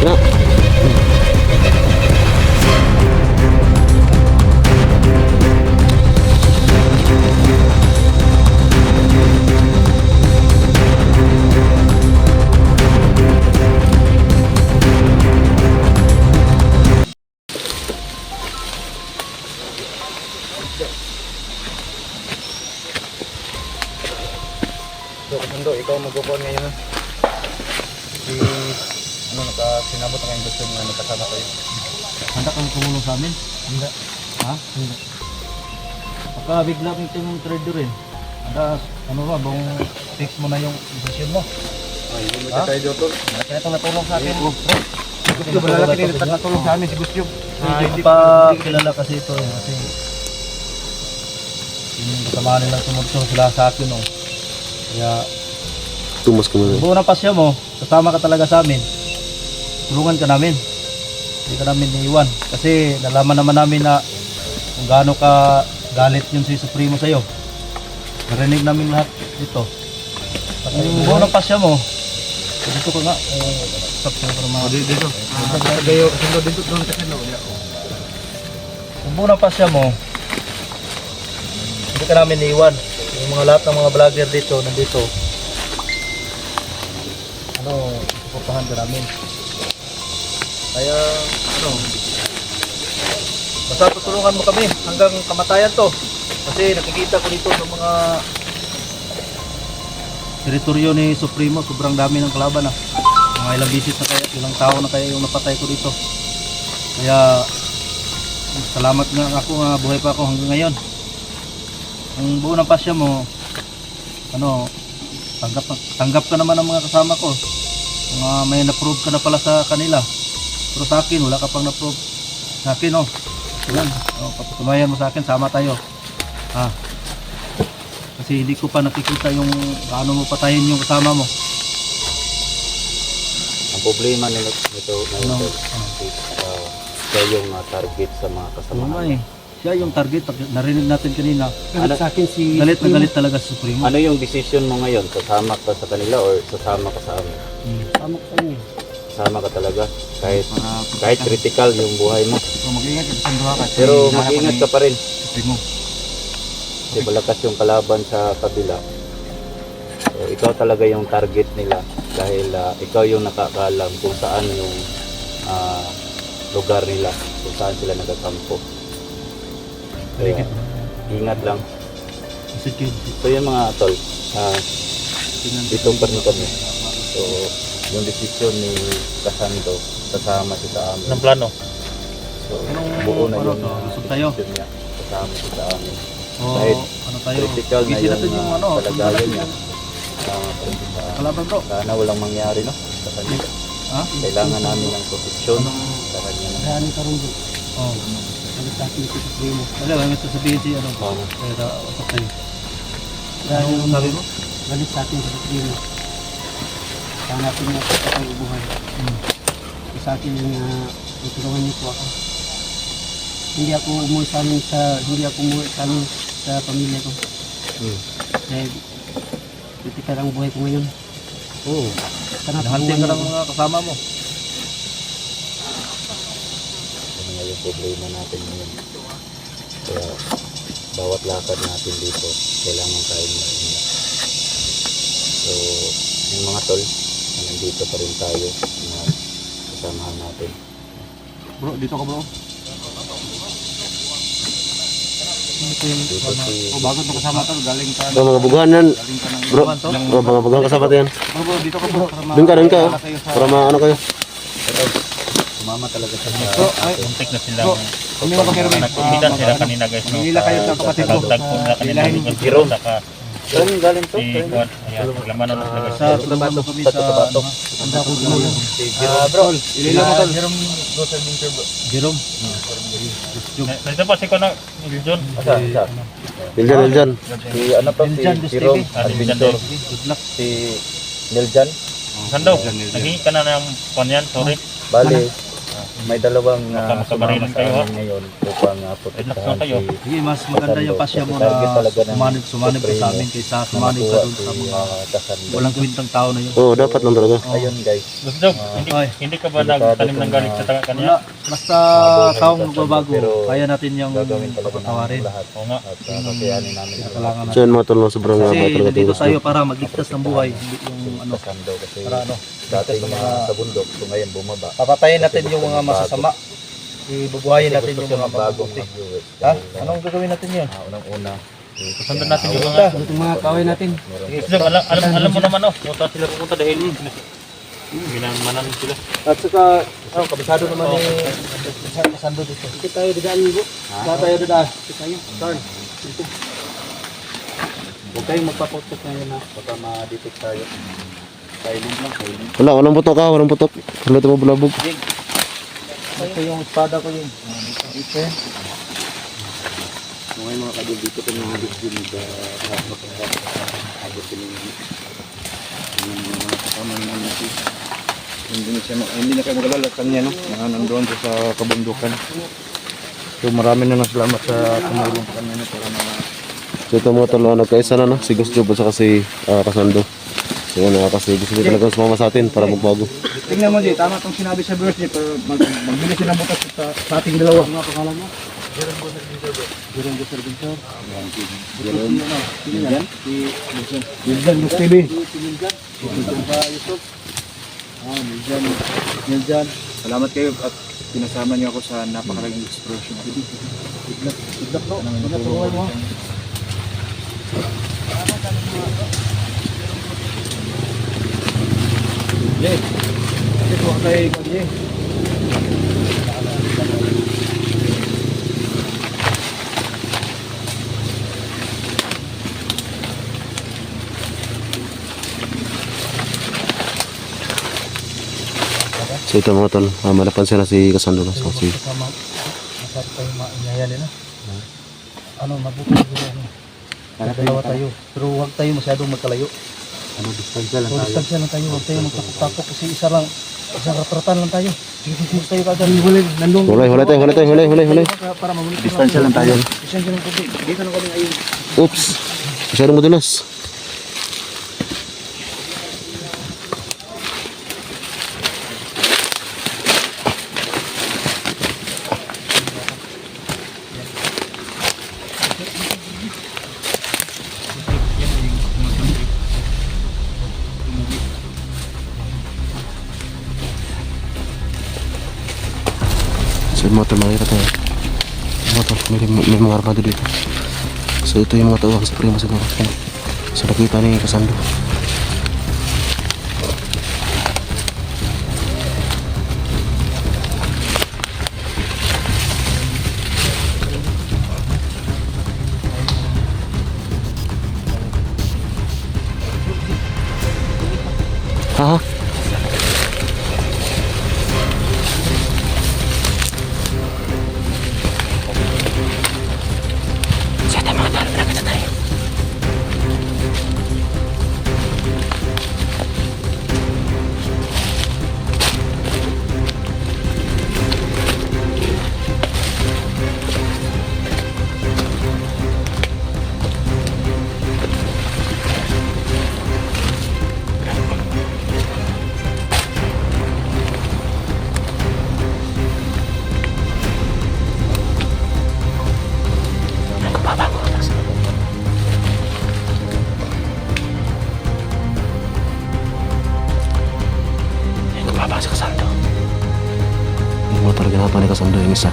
Na. Kasundo, ikaw magkukuhan ngayon ha. Kasi, sinabot na kayong gusto nyo na kasama kayo. Handa kang tumulong sa amin? Hindi. Ha? Hindi. Baka bigla kang itong trader rin. Handa, bang fix mo na yung desisyon mo? Ay, hindi mo tayo dito. Malaki na itong natulong sa akin. Gusto, malalaki din ito natulong sa amin si Gusto. Hindi pa kilala kasi ito eh. Kasi yung kasama nilang tumulong sila sa akin no. Kaya Tumas ka muna. buo na pasya mo, kasama ka talaga sa amin. Tulungan ka namin. Hindi ka namin iiwan. Kasi nalaman naman namin na kung gaano ka galit yun si Supremo sa'yo. Narinig namin lahat dito. At kung buo na pasya mo, dito ko nga. Sakto para mga... Dito. Gayo, kasundo dito. Doon ka sila. Kung buo na pasya mo, hindi ka namin iiwan. Yung mga lahat ng mga vlogger dito, nandito. Suportahan ka namin. Kaya, basta tutulungan mo kami hanggang kamatayan to. Kasi nakikita ko dito sa mga teritoryo ni Supremo, sobrang dami ng kalaban mga ilang bisis na kaya, ilang tao na kaya yung napatay ko dito. Kaya, salamat nga ako nga buhay pa ako hanggang ngayon. Ang buo ng pasya mo, tanggap ka naman ng mga kasama ko. May na-prove ka na pala sa kanila. Pero sa akin, wala ka pang na-prove sa akin, Yan, papatunayan mo sa akin, sama tayo. Kasi hindi ko pa nakikita yung paano mo patayin yung kasama mo. Ang problema nito siya yung target sa mga kasama. Siya yung target, narinig natin kanina. Galit sa akin si Galit na galit talaga si Supremo. Ano yung decision mo ngayon? Sasama ka sa kanila or sasama ka sa amin? Tama ko sa inyo. Sasama ka talaga kahit critical yung buhay mo. So mag-ingat ka sa duha ka. Pero mag-ingat ka pa rin. Supremo. Kasi malakas yung kalaban sa kabila. So, ikaw talaga yung target nila dahil ikaw yung nakakaalam kung saan yung lugar nila, kung saan sila nagakampo. Kaya, ingat lang. So yun mga tol, dito pa rin kami. So yung desisyon ni Kasando, sasama siya sa amin. Anong plano? So buo na yung Lusog tayo. desisyon niya, sasama siya sa amin. O Kahit tayo? critical na Busy natin yung kalagayan niya. Kalaban bro. Sana walang mangyari sa kanya. Kailangan namin ng proteksyon sa kanya. Marami ka rin doon. Galit sa akin si Supremo. Wala, may sasabihin si Kaya usap tayo. Anong sabi mo? Galit sa akin si Supremo. Kaya natin nga sa kang ubuhay. Sa akin yung tutulungan niyo po ako. Hindi ako umuwi sa amin sa pamilya ko. Dahil kritikal ang buhay ko ngayon. Nahanting ka ng mga kasama mo. Ano nga yung problema natin ngayon. Kaya bawat lakad natin dito, kailangan tayo mag-ingat. So, yung mga tol, nandito pa rin tayo na kasamahan natin. Bro, dito ka bro. Dito si... Bago ito kasama to, galing ka Mga bugahan yan. Bro, mga bugahan kasama yan. Bro, dito ka bro. Doon ka. Para maano kayo. Sumama talaga siya Untik na sila. Kami mga kapirmi. Nagkumitan sila kanina guys. Manila kayo sa kapatid ko. Tagpo nila kanina. Jerome. Saka Saan galing to? si Juan. Ayan, naglamanan na sila guys. Sa Tubato kami sa... Handa ko tumulong. Si Jerome. Bro, Ilila mo tol. Jerome Rosa Minter bro. Jerome. Dito pa si Kona. John. Isa. Niljan. Si ano to? Si Jerome Adventure. Good luck. Si Niljan. Sando. Naging ka na ng panyan. Sorry. Bali, may dalawang Baka sumama magkabarilan sa kayo, ha? amin ngayon upang Relax protektahan lang kayo. si Sige, mas maganda yung pasya mo na Target talaga ng sumanib ka sa amin kaysa sumanib ka dun sa mga Kasando. walang kwentang tao na yun. Oo, dapat lang talaga. Ayun guys, Gusto, Ay. hindi ka ba nagtanim ng galit sa Wala, kanya? basta taong magbabago, kaya natin yung gagawin talaga papatawarin. namin lahat Oo nga. at kakayanin namin ang Kailangan So natin. yun mga tol, no, sobrang Kasi haba talaga nandito ito. tayo para magligtas ng buhay, hindi yung ano. Kasando kasi Para ano, dating sa bundok, so ngayon bumaba. papatayin natin yung mga masasama. Ibubuhayin natin yung mga bagong mabubuti. mag-viewers. Ha? Anong gagawin natin yun? Unang-una, Kasando natin yung mga... Itong mga kaway natin. Gusto, alam mo naman, punta sila pupunta dahil ginamanan sila. At saka, kabisado naman ni Kasando dito. Hindi tayo dadaan po. Saan tayo dadaan? Hindi tayo. Turn. Huwag kayong magpapotok ngayon na. baka ma-detect tayo. Silent lang, silent. Wala, walang putok ha, walang putok. Wala ito mabulabog. Ito yung espada ko yun. Ito yun. So ngayon mga kadol, dito kami nabit din abot din yung mga kasama namin si hindi na kayo magalala kanya no, mga nandoon sa kabundukan. So marami na salamat sa tumulong sa kanya no, para mga So ito mga tol, nagkaisa na no, si Gusto at saka si Kasando. So yun, kasi gusto nila talaga sumama sa atin para magbago. Tingnan mo, Jay. Tama itong sinabi sa birthday, pero magbili siya ng butas sa ating dalawa. Ano ang pangalan mo? Jerome Gusar Vincor. Jerome. Sino yan? Si Miljan Lux TV. Si Miljan. Yusuf. Miljan. salamat kayo at pinasama niyo ako sa napakalaking explosion. Iglap no? Iglap mo. Jay. Ito ang kay Jay. So ito mga tol, malapansin na si Kasando na. So si Kasama. Masarap tayo mainyaya nila. Ano, mabuti siguro. Dalawa tayo. Pero huwag tayo masyadong magkalayo. Ano, distansya lang So, distansya lang tayo. Huwag tayo magtakot-takot kasi isang ratratan lang tayo. Sige tayo kagad. Nandun. Hulay tayo. Para mamulit. Distansya lang tayo. Distansya lang tayo. Dito lang kami ayun. Oops! Masyadong madulas. So yung mga tol, makikita tayo. Mga tol, may mga armado dito. So ito yung mga tawag sa prima siguro. So nakita ni Kasando. Haha. Baba si Kasando. Yung mga talaga natin ni Kasando yung isa.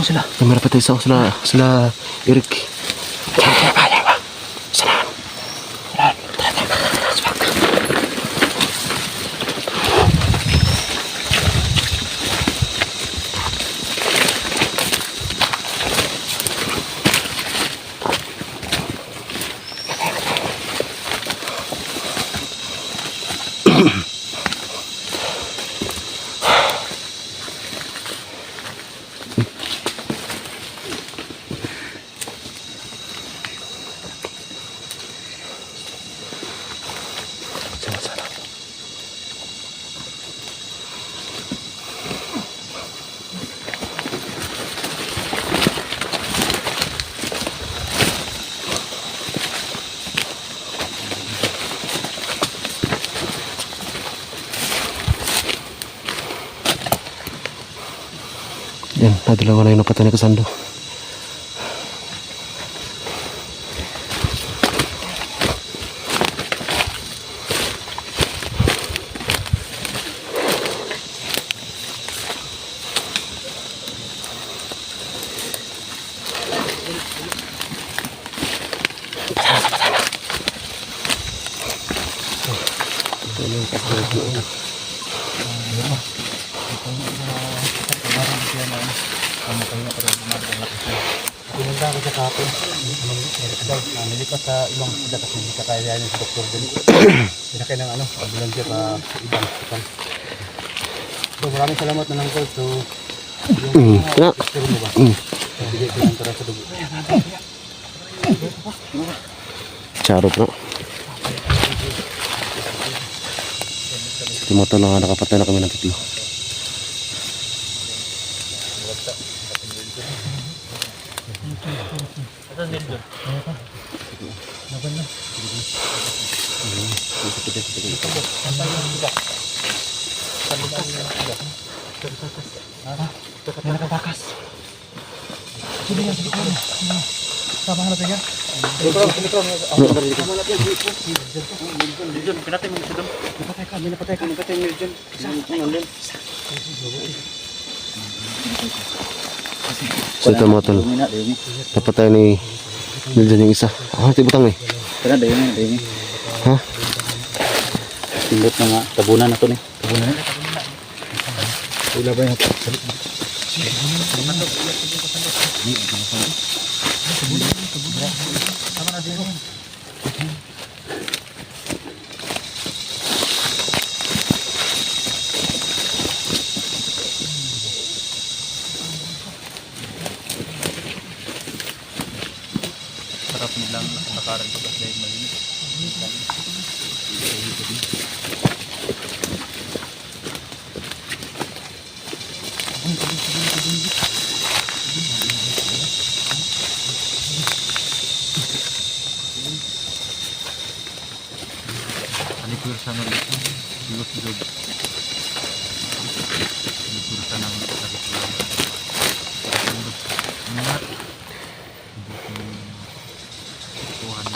mo sila. May patay sa sila Eric. Yan, nadalawa na yung napatay ni Kasando. Pinunta ko sa kapon. Nilipat sa ibang sila kasi hindi ka kaya yan sa doktor din. Pinakay ng ambulansya sa ibang hospital. So maraming salamat na lang ko. So Na. pero mo ba? Bigay ko ng tara sa dugo. Charot na. Si Moto lang nga nakapatay na kami ng titlo. May nakatakas. Sige yan, sige yan. Sama natin yan. Diyan, pinatay mo siya doon. Napatay ka. So ito mga tol, napatay ni Miljan yung isa. Tibutang eh. Tara, dayo na. Ha? Tindot na nga. Tabunan na to ni. Wala ba yan? Sarap nilang nakalakaran pag dahil malinis. Alikul sana dito. Sigod. Alikul sana ng sakit lang. Ingat. Tuhan.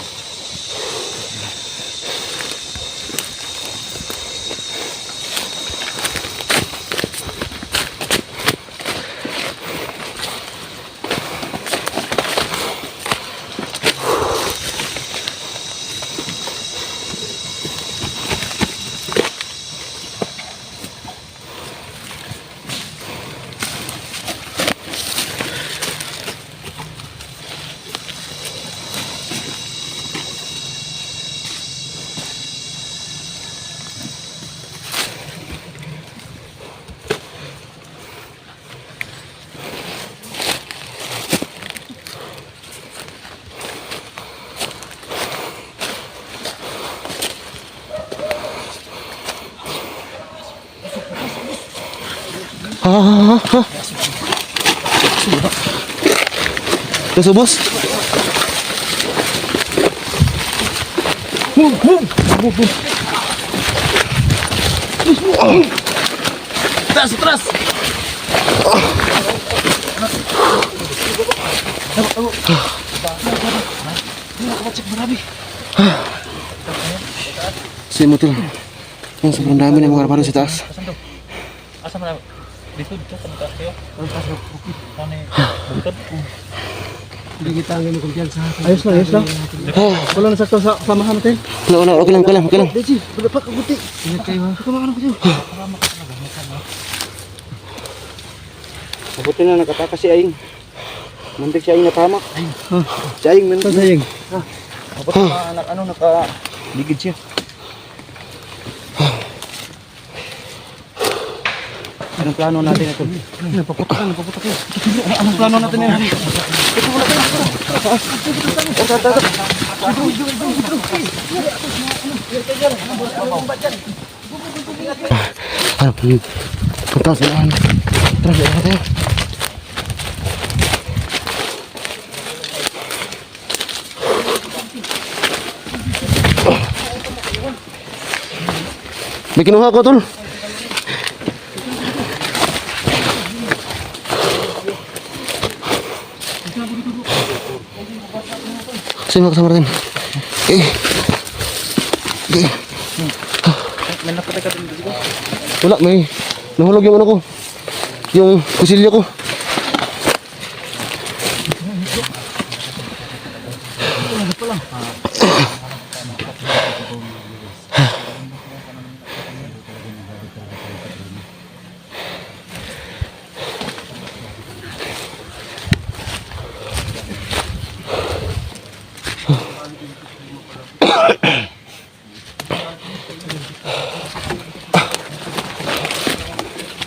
Gusto boss? Atras! Si Motil. Yung sobrang dami ng mga barbaro sa taas. Asa mo na? Dito, dito, sa mataas kayo. Ano eh? Bukod. Hindi kita ang kumpiyansa. Ayos lang. Wala na sakto sa samahan natin. Wala, okay lang. Deji, wala pa kabuti. Ingat kayo ha. Kumakan ako dyan. Mabuti na nakatakas si Aing. Muntik si Aing napahamak. Si Aing muntik. Sayang. Mabuti na nakaligid siya. Anong plano natin ito? Napaputok. Anong plano natin yan? Ano, punta sila. Tara, tayo. May kinuha ko, tol. Sino kasama natin? May napatay ka din dito. Wala, may nahulog yung ano ko. Yung kusilyo ko.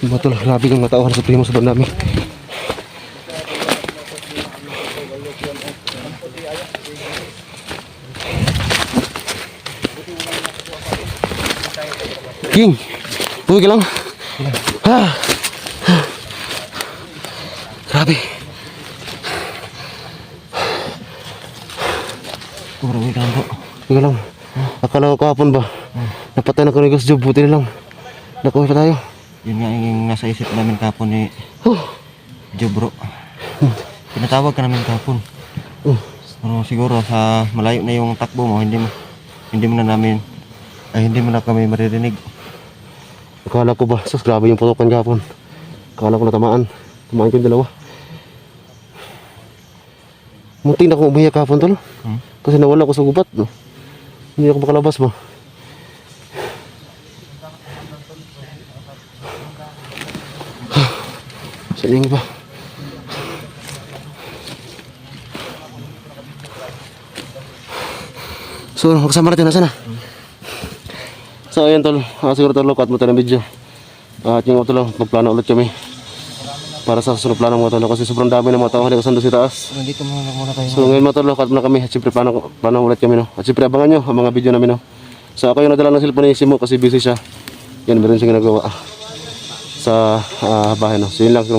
Betul, grabe kang matauhan sa primo sa doon namin. King, uwi ka lang. Grabe. Uwi ka lang po. Uwi ka lang. Akala ko kahapon ba? Napatay na ko ng job, buti na lang. Nakuha pa tayo. Yun nga yung nasa isip namin kapon ni Jobro. Pinatawag ka namin kapon. Pero siguro sa malayo na yung takbo mo, hindi mo na kami maririnig. Akala ko ba, sus, grabe yung putukan kahapon. Akala ko natamaan. Tamaan ko yung dalawa. Munting na akong umiyak kahapon, tol. Kasi nawala ko sa gubat, no? Hindi ako makalabas ba. Saling ba? So, kasama natin na sana. So, ayan tol. Siguro tol, cut mo tayo ng video. At yung tol, magplano ulit kami. Para sa susunod plano mga tol. Kasi sobrang dami ng mga tao. Hindi kasando si taas. Nandito muna tayo. So, ngayon mga tol, cut mo na kami. At siyempre, plano ulit kami. No? At siyempre, abangan nyo ang mga video namin. No? So, ako yung nadala ng cellphone ni Simo kasi busy siya. Yan, meron siyang ginagawa sa bahay. No? So, yun lang.